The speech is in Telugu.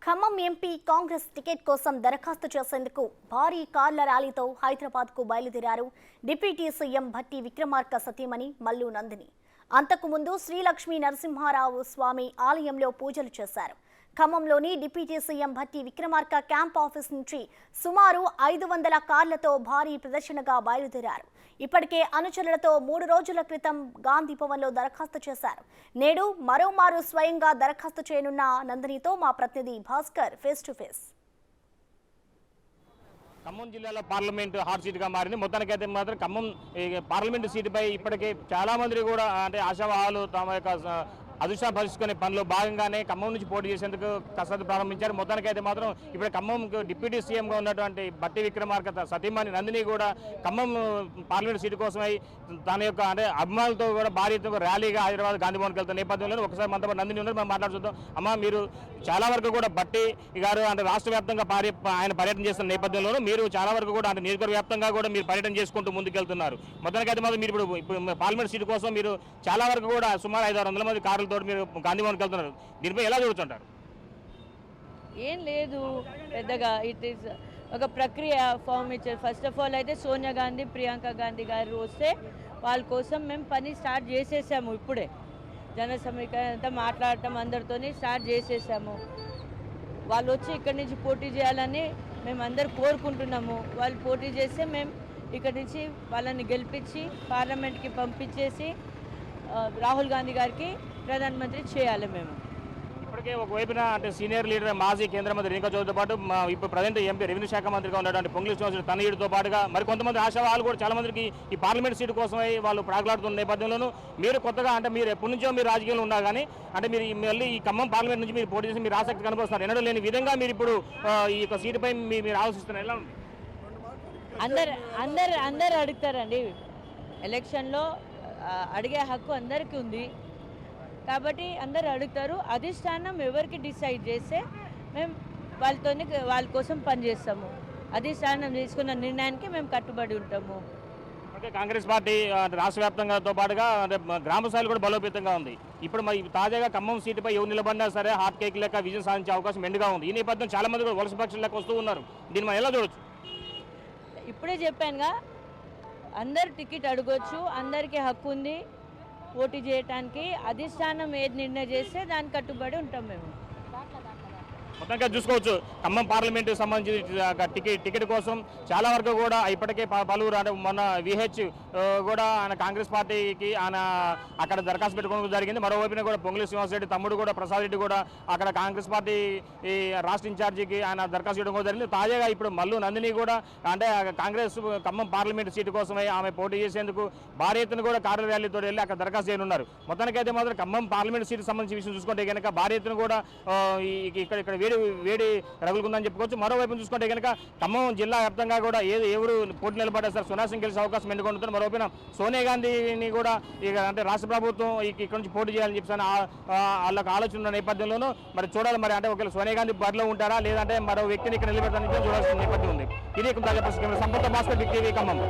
ఖమ్మం ఎంపీ కాంగ్రెస్ టికెట్ కోసం దరఖాస్తు చేసేందుకు భారీ కార్ల ర్యాలీతో హైదరాబాద్కు బయలుదేరారు డిప్యూటీ సీఎం భట్టి విక్రమార్క సతీమణి మల్లు నందిని. అంతకుముందు శ్రీలక్ష్మీ నరసింహారావు స్వామి ఆలయంలో పూజలు చేశారు. ఖమ్మంలోని deputy CM Bhatti Vikramarka camp office నుంచి సుమారు 500 కార్లతో భారీ ప్రదర్శనగా బయలుదేరారు. ఇప్పటికే అనుచరులతో 3 రోజుల క్రితం గాంధీ భవన్లో దరఖాస్తు చేశారు. నేడు మరోమారు స్వయంగా దరఖాస్తు చేయనున్న నందినితో మా ప్రతినిధి Bhaskar face to face. Khammam జిల్లాలో పార్లమెంట్ హాట్ సీట్గా మారింది. మొత్తానికైతే మాత్రం ఖమ్మం పార్లమెంటు సీటుపై ఇప్పటికే చాలా మంది కూడా అంటే ఆశావాహాలు తమ యొక్క అదృష్టం పరుచుకునే పనిలో భాగంగానే ఖమ్మం నుంచి పోటీ చేసేందుకు కసరత్తు ప్రారంభించారు. మొత్తానికైతే మాత్రం ఇప్పుడు ఖమ్మం డిప్యూటీ సీఎంగా ఉన్నటువంటి భట్టి విక్రమార్క సతీమణి నందిని కూడా ఖమ్మం పార్లమెంట్ సీటు కోసమై తన యొక్క అంటే అభిమానులతో కూడా భారీ ర్యాలీగా హైదరాబాద్ గాంధీ భవన్కి వెళ్తున్న నేపథ్యంలో ఒకసారి మనతో నందిని ఉన్నారు, మనం మాట్లాడుతుంటాం. అమ్మ, మీరు చాలా వరకు కూడా భట్టి గారు అంటే రాష్ట్ర వ్యాప్తంగా ఆయన పర్యటన చేస్తున్న నేపథ్యంలో మీరు చాలా వరకు కూడా అంటే నియోజకవర్గ వ్యాప్తంగా కూడా మీరు పర్యటన చేసుకుంటూ ముందుకెళ్తున్నారు. మొత్తానికైతే మాత్రం మీరు ఇప్పుడు పార్లమెంట్ సీటు కోసం మీరు చాలా వరకు కూడా సుమారు 500-600 మంది కార్లు తోటి మీరు గాంధీ భవన్కి వెళ్తున్నారు. దీనిపై ఎలా చూస్తుంటారు? ఏం లేదు పెద్దగా, ఇట్ ఈస్ ఒక ప్రక్రియ ఫామ్ ఇచ్చారు. ఫస్ట్ ఆఫ్ ఆల్ అయితే సోనియా గాంధీ, ప్రియాంక గాంధీ గారు వస్తే వాళ్ళ కోసం మేము పని స్టార్ట్ చేసేసాము. ఇప్పుడే జన సమీకరణ అంతా మాట్లాడటం అందరితో స్టార్ట్ చేసేసాము. వాళ్ళు వచ్చి ఇక్కడి నుంచి పోటీ చేయాలని మేము అందరు కోరుకుంటున్నాము. వాళ్ళు పోటీ చేస్తే మేము ఇక్కడి నుంచి వాళ్ళని గెలిపించి పార్లమెంట్కి పంపించేసి రాహుల్ గాంధీ గారికి ప్రధానమంత్రి చేయాలి. మేము ఇప్పటికే ఒకవైపున అంటే సీనియర్ లీడర్ మాజీ కేంద్ర మంత్రి రేణుకా చౌదరితో పాటు ఇప్పుడు ప్రజెంట్ ఎంపీ రెవెన్యూ శాఖ మంత్రిగా ఉన్నటువంటి పొంగులేటి శ్రీనివాసరెడ్డి తనయుడితో పాటుగా మరి కొంతమంది ఆశావాహాలు కూడా చాలా మందికి ఈ పార్లమెంట్ సీటు కోసమై వాళ్ళు ప్రాకులాడుతున్న నేపథ్యంలోనూ మీరు కొత్తగా అంటే మీరు ఎప్పటి నుంచో మీరు రాజకీయంలో ఉన్నా కానీ అంటే మీరు మళ్ళీ ఈ ఖమ్మం పార్లమెంట్ నుంచి మీరు పోటీ చేసి మీరు ఆసక్తి కనబరుస్తున్నారు. ఎన్నడూ లేని విధంగా మీరు ఇప్పుడు ఈ యొక్క సీటుపై మీరు ఆలోచిస్తున్నారు. ఎలా ఉంది? అందరు అడుగుతారండి. ఎలక్షన్లో అడిగే హక్కు అందరికీ ఉంది కాబట్టి అందరు అడుగుతారు. అధిష్టానం ఎవరికి డిసైడ్ చేస్తే మేము వాళ్ళ కోసం పనిచేస్తాము. అధిష్టానం తీసుకున్న నిర్ణయానికి మేము కట్టుబడి ఉంటాము. అంటే కాంగ్రెస్ పార్టీ రాష్ట్ర వ్యాప్తంగాతో పాటుగా గ్రామ స్థాయిలో కూడా బలోపేతంగా ఉంది. ఇప్పుడు మరి తాజాగా ఖమ్మం సీటుపై ఎవరు నిలబడినా సరే హాట్ కేక్ లెక్క విజయం సాధించే అవకాశం మెండుగా ఉంది. ఈ నేపథ్యం చాలా మంది కూడా వలస పక్షుల లెక్క వస్తూ ఉన్నారు. దీన్ని మనం ఎలా చూడొచ్చు? ఇప్పుడే చెప్పానుగా, అందరు టికెట్ అడగొచ్చు, అందరికీ హక్కు ఉంది పోటీ చేయడానికి. అధిష్టానం ఏది నిర్ణయం చేస్తే దానికి కట్టుబడి ఉంటాం మేము. మొత్తంగా చూసుకోవచ్చు ఖమ్మం పార్లమెంటు సంబంధించి టికెట్ కోసం చాలా వరకు కూడా ఇప్పటికే పలువురు అంటే మొన్న విహెచ్ కూడా ఆయన కాంగ్రెస్ పార్టీకి ఆయన అక్కడ దరఖాస్తు పెట్టుకోవడం జరిగింది. మరోవైపున కూడా పొంగులేటి శ్రీనివాసరెడ్డి తమ్ముడు కూడా ప్రసాద్ రెడ్డి కూడా అక్కడ కాంగ్రెస్ పార్టీ ఈ రాష్ట్ర ఇన్ఛార్జికి ఆయన దరఖాస్తు చేయడం జరిగింది. తాజాగా ఇప్పుడు మల్లు నందిని కూడా అంటే కాంగ్రెస్ ఖమ్మం పార్లమెంటు సీటు కోసమై ఆమె పోటీ చేసేందుకు భారీ ఎత్తున కూడా కార్ల ర్యాలీతో వెళ్ళి అక్కడ దరఖాస్తు చేయనున్నారు. మొత్తానికైతే మాత్రం ఖమ్మం పార్లమెంటు సీటు సంబంధించిన విషయం చూసుకుంటే కనుక భారీ ఎత్తున కూడా ఇక్కడ వేడి రగులుకుందని చెప్పుకోవచ్చు. మరోవైపు చూసుకుంటే కనుక ఖమ్మం జిల్లా వ్యాప్తంగా కూడా ఎవరు పోటీ నిలబడ్డా సార్ సునాసం గెలిచే అవకాశం ఎందుకుంటుంది. మరోవైపున సోనియా గాంధీని కూడా ఇక అంటే రాష్ట్ర ప్రభుత్వం ఇక్కడ నుంచి పోటీ చేయాలని చెప్పి వాళ్ళకి ఆలోచన ఉన్న నేపథ్యంలోనూ మరి చూడాలి. మరి అంటే ఒకవేళ సోనియా గాంధీ బరిలో ఉంటారా లేదంటే మరో వ్యక్తిని ఇక్కడ నిలబెట్టాలని చూడాల్సిన నేపథ్యం ఉంది. ఇది తాజా పరిస్థితి. Sampath Bhaskar, Big TV, Khammam.